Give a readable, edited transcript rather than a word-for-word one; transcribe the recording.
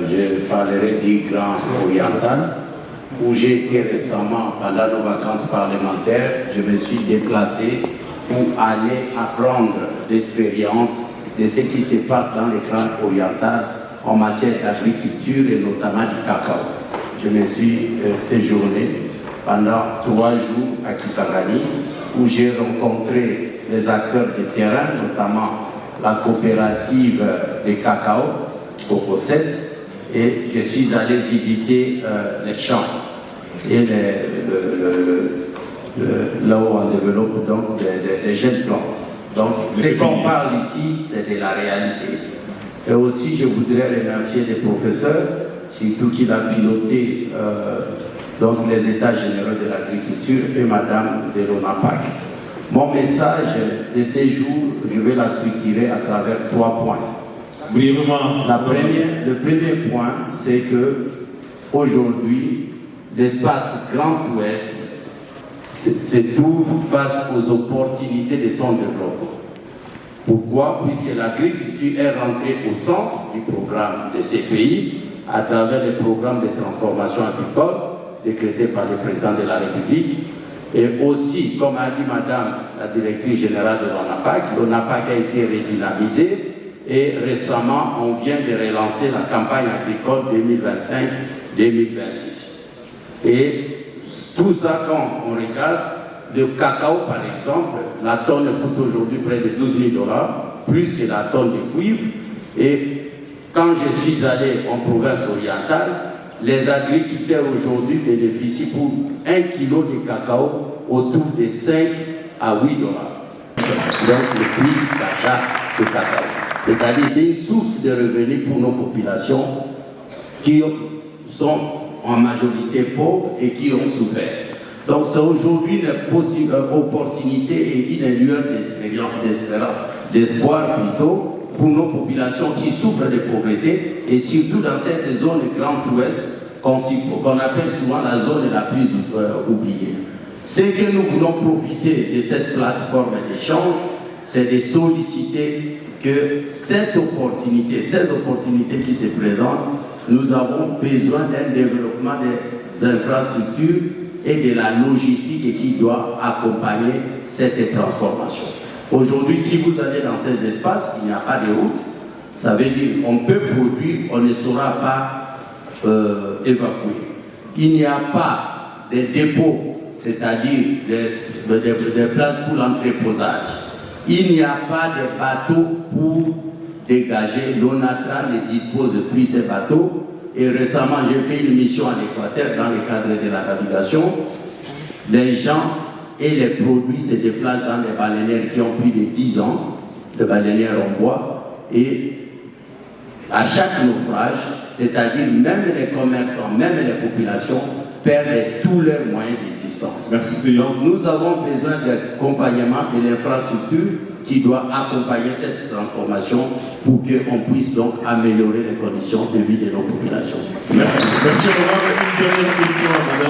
Je parlerai du Grand Oriental, où j'ai été récemment pendant nos vacances parlementaires. Je me suis déplacé pour aller apprendre l'expérience de ce qui se passe dans le Grand Oriental en matière d'agriculture et notamment du cacao. Je me suis séjourné pendant 3 jours à Kisangani, où j'ai rencontré les acteurs de terrain, notamment la coopérative de cacao, Coco7, et je suis allé visiter les champs et là où on développe donc des jeunes plantes. Donc ce qu'on parle ici, c'est de la réalité. Et aussi, je voudrais remercier les professeurs, surtout qu'il a piloté donc les états généraux de l'agriculture et Madame de l'ONAPAC. Mon message de ces jours, je vais la structurer à travers 3 points. Brièvement. Le premier point, c'est que aujourd'hui, l'espace Grand Ouest se trouve face aux opportunités de son développement. Pourquoi? Puisque l'agriculture est rentrée au centre du programme de ces pays à travers les programmes de transformation agricole décrétés par le président de la République. Et aussi, comme a dit Madame la directrice générale de l'ONAPAC a été redynamisé et récemment, on vient de relancer la campagne agricole 2025-2026. Et tout ça, quand on regarde, le cacao par exemple, la tonne coûte aujourd'hui près de 12 000 $, plus que la tonne de cuivre. Et quand je suis allé en province orientale, les agriculteurs aujourd'hui bénéficient pour 1 kilo de cacao autour de 5 à 8 $. Donc le prix d'achat de cacao. C'est-à-dire c'est une source de revenus pour nos populations qui sont en majorité pauvres et qui ont souffert. Donc c'est aujourd'hui une opportunité et une lueur d'espoir plutôt pour nos populations qui souffrent de pauvreté et surtout dans cette zone du Grand Ouest qu'on appelle souvent la zone la plus oubliée. Ce que nous voulons profiter de cette plateforme d'échange, c'est de solliciter que ces opportunités qui se présentent, nous avons besoin d'un développement des infrastructures et de la logistique qui doit accompagner cette transformation. Aujourd'hui, si vous allez dans ces espaces, il n'y a pas de route, ça veut dire qu'on peut produire, on ne saura pas évacuer. Il n'y a pas de dépôts, c'est-à-dire des places pour l'entreposage. Il n'y a pas de bateaux pour dégager. L'ONATRA ne dispose plus de ces bateaux. Et récemment, j'ai fait une mission à l'Équateur dans le cadre de la navigation. Les gens et les produits se déplacent dans des baleinières qui ont plus de 10 ans, des baleinières en bois. Et à chaque naufrage, c'est-à-dire même les commerçants, même les populations, perdent tous leurs moyens d'existence. Merci. Donc nous avons besoin d'accompagnement de l'infrastructure qui doit accompagner cette transformation pour qu'on puisse donc améliorer les conditions de vie de nos populations. Merci. Merci. On va une dernière question à Madame.